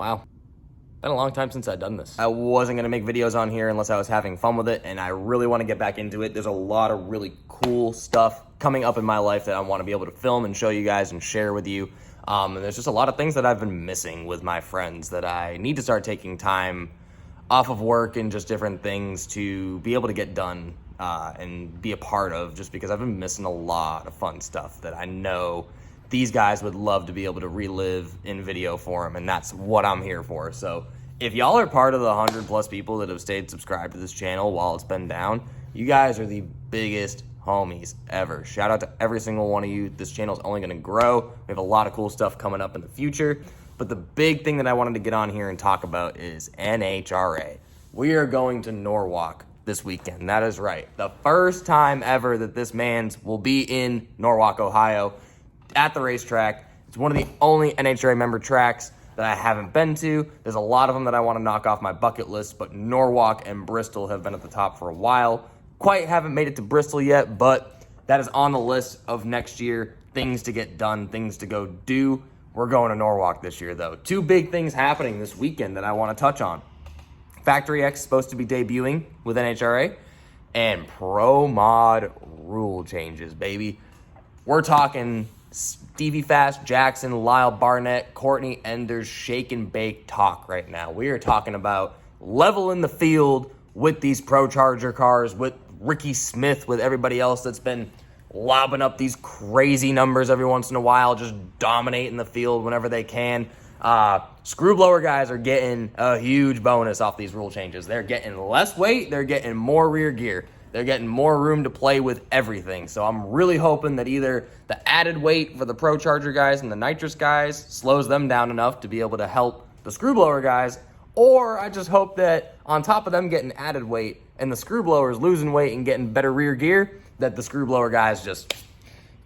Wow. Been a long time since I've done this. I wasn't going to make videos on here unless I was having fun with it, and I really want to get back into it. There's a lot of really cool stuff coming up in my life that I want to be able to film and show you guys and share with you. And there's just a lot of things that I've been missing with my friends that I need to start taking time off of work and just different things to be able to get done and be a part of, just because I've been missing a lot of fun stuff that I know these guys would love to be able to relive in video form, and that's what I'm here for. So if y'all are part of the 100+ people that have stayed subscribed to this channel while it's been down, you guys are the biggest homies ever. Shout out to every single one of you. This channel is only going to grow. We have a lot of cool stuff coming up in the future, but the big thing that I wanted to get on here and talk about is NHRA. We are going to Norwalk this weekend. That is right. The first time ever that this man's will be in Norwalk, Ohio, at the racetrack. It's one of the only NHRA member tracks that I haven't been to. There's a lot of them that I want to knock off my bucket list, but Norwalk and Bristol have been at the top for a while. Quite haven't made it to Bristol yet, but that is on the list of next year, things to get done, things to go do. We're going to Norwalk this year, though. Two big things happening this weekend that I want to touch on. Factory X is supposed to be debuting with NHRA, and Pro Mod rule changes, baby. We're talking Stevie Fast, Jackson, Lyle Barnett, Courtney Enders, shake and bake talk right now. We are talking about leveling the field with these Pro Charger cars, with Ricky Smith, with everybody else that's been lobbing up these crazy numbers every once in a while, just dominating the field whenever they can. Screw blower guys are getting a huge bonus off these rule changes. They're getting less weight, they're getting more rear gear. They're getting more room to play with everything. So I'm really hoping that either the added weight for the Pro Charger guys and the nitrous guys slows them down enough to be able to help the screw blower guys, or I just hope that on top of them getting added weight and the screw blowers losing weight and getting better rear gear, that the screw blower guys just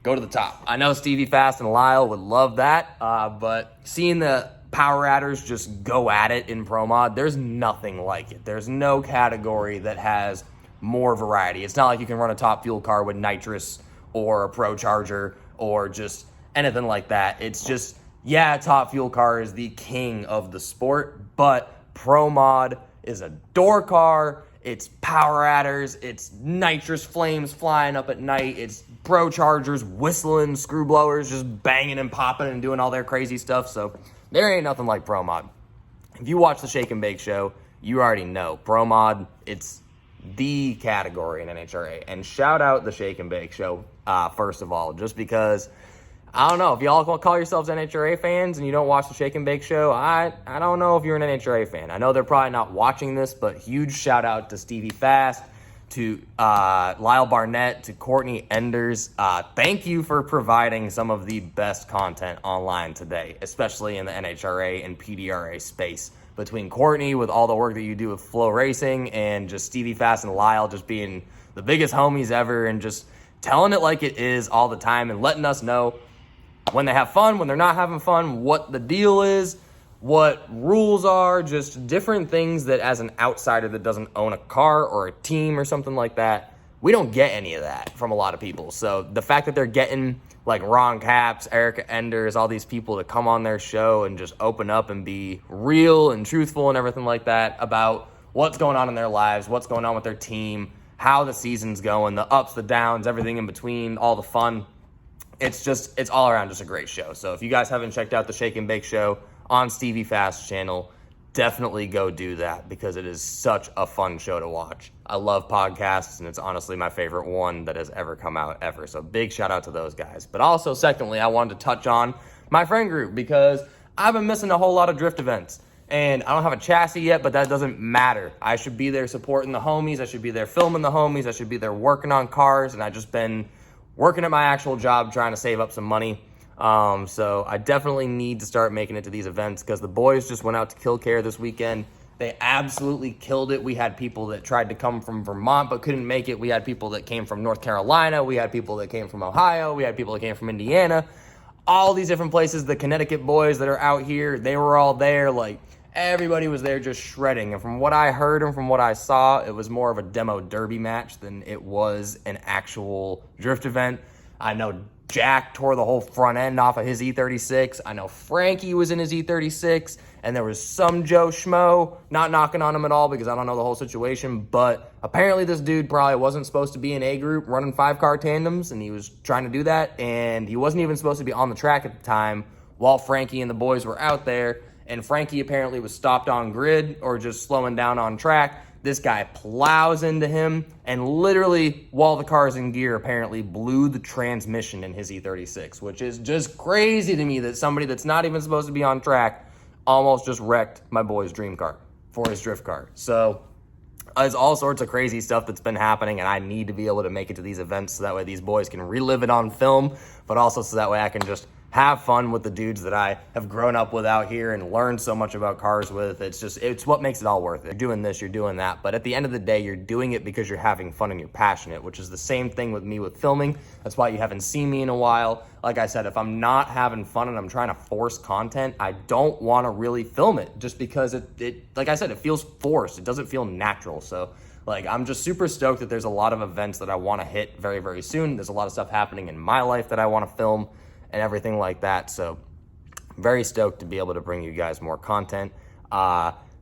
go to the top. I know Stevie Fast and Lyle would love that, but seeing the power adders just go at it in Pro Mod, there's nothing like it. There's no category that has more variety. It's not like you can run a top fuel car with nitrous or a Pro Charger or just anything like that. It's just, yeah, top fuel car is the king of the sport, but Pro Mod is a door car, it's power adders, it's nitrous flames flying up at night, it's Pro Chargers whistling, screw blowers just banging and popping and doing all their crazy stuff. So there ain't nothing like Pro Mod. If you watch the Shake and Bake show, you already know Pro Mod, it's the category in NHRA. And shout out the Shake and Bake show, first of all, just because, I don't know, if y'all call yourselves NHRA fans and you don't watch the Shake and Bake show, I don't know if you're an NHRA fan. I know they're probably not watching this, but huge shout out to Stevie Fast, to Lyle Barnett, to Courtney Enders. Thank you for providing some of the best content online today, especially in the NHRA and PDRA space. Between Courtney with all the work that you do with Flow Racing, and just Stevie Fast and Lyle just being the biggest homies ever and just telling it like it is all the time and letting us know when they have fun, when they're not having fun, what the deal is, what rules are, just different things that as an outsider that doesn't own a car or a team or something like that, we don't get any of that from a lot of people. So the fact that they're getting like Ron Capps, Erica Enders, all these people to come on their show and just open up and be real and truthful and everything like that about what's going on in their lives, what's going on with their team, how the season's going, the ups, the downs, everything in between, all the fun. It's all around just a great show. So if you guys haven't checked out the Shake and Bake show on Stevie Fast's channel, definitely go do that because it is such a fun show to watch. I love podcasts, and it's honestly my favorite one that has ever come out ever. So big shout out to those guys. But also, secondly, I wanted to touch on my friend group because I've been missing a whole lot of drift events. And I don't have a chassis yet, but that doesn't matter. I should be there supporting the homies. I should be there filming the homies. I should be there working on cars. And I've just been working at my actual job trying to save up some money. So I definitely need to start making it to these events because the boys just went out to Killcare this weekend. They absolutely killed it. We had people that tried to come from Vermont but couldn't make it. We had people that came from North Carolina. We had people that came from Ohio. We had people that came from Indiana. All these different places. The Connecticut boys that are out here, they were all there. Like, everybody was there just shredding. And from what I heard and from what I saw, it was more of a demo derby match than it was an actual drift event. I know Jack tore the whole front end off of his E36. I know Frankie was in his E36, and there was some Joe Schmo, not knocking on him at all because I don't know the whole situation, but apparently this dude probably wasn't supposed to be in A group running 5-car tandems, and he was trying to do that, and he wasn't even supposed to be on the track at the time while Frankie and the boys were out there, and Frankie apparently was stopped on grid or just slowing down on track. This guy plows into him and literally, while the car's in gear, apparently blew the transmission in his E36, which is just crazy to me that somebody that's not even supposed to be on track almost just wrecked my boy's dream car for his drift car. So there's all sorts of crazy stuff that's been happening, and I need to be able to make it to these events so that way these boys can relive it on film, but also so that way I can just have fun with the dudes that I have grown up with out here and learned so much about cars with. It's what makes it all worth it. You're doing this, you're doing that, but at the end of the day, you're doing it because you're having fun and you're passionate, which is the same thing with me with filming. That's why you haven't seen me in a while. Like I said, if I'm not having fun and I'm trying to force content, I don't want to really film it just because like I said, it feels forced. It doesn't feel natural. So like, I'm just super stoked that there's a lot of events that I want to hit very, very soon. There's a lot of stuff happening in my life that I want to film and everything like that. So very stoked to be able to bring you guys more content.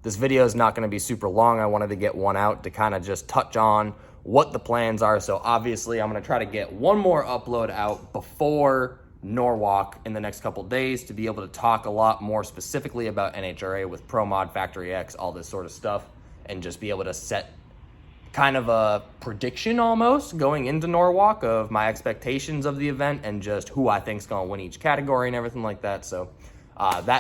This video is not going to be super long. I wanted to get one out to kind of just touch on what the plans are. So obviously I'm going to try to get one more upload out before Norwalk in the next couple days to be able to talk a lot more specifically about NHRA with Pro Mod, Factory X, all this sort of stuff, and just be able to set kind of a prediction almost going into Norwalk of my expectations of the event and just who I think is going to win each category and everything like that. So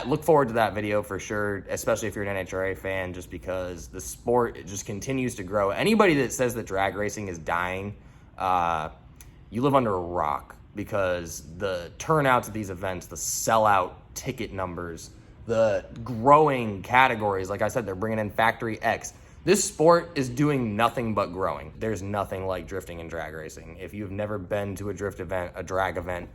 look forward to that video for sure, especially if you're an NHRA fan, just because the sport, it just continues to grow. Anybody that says that drag racing is dying, you live under a rock, because the turnouts at these events, the sellout ticket numbers, the growing categories, like I said, they're bringing in Factory X. This sport is doing nothing but growing. There's nothing like drifting and drag racing. If you've never been to a drift event, a drag event,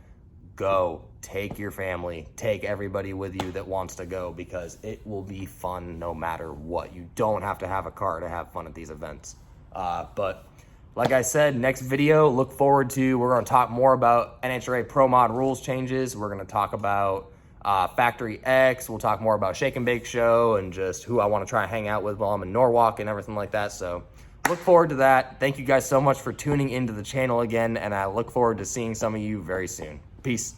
go. Take your family, take everybody with you that wants to go, because it will be fun no matter what. You don't have to have a car to have fun at these events. But like I said, next video, look forward to, we're going to talk more about NHRA Pro Mod rules changes. We're going to talk about Factory X. We'll talk more about Shake and Bake Show and just who I want to try and hang out with while I'm in Norwalk and everything like that. So look forward to that. Thank you guys so much for tuning into the channel again, and I look forward to seeing some of you very soon. Peace.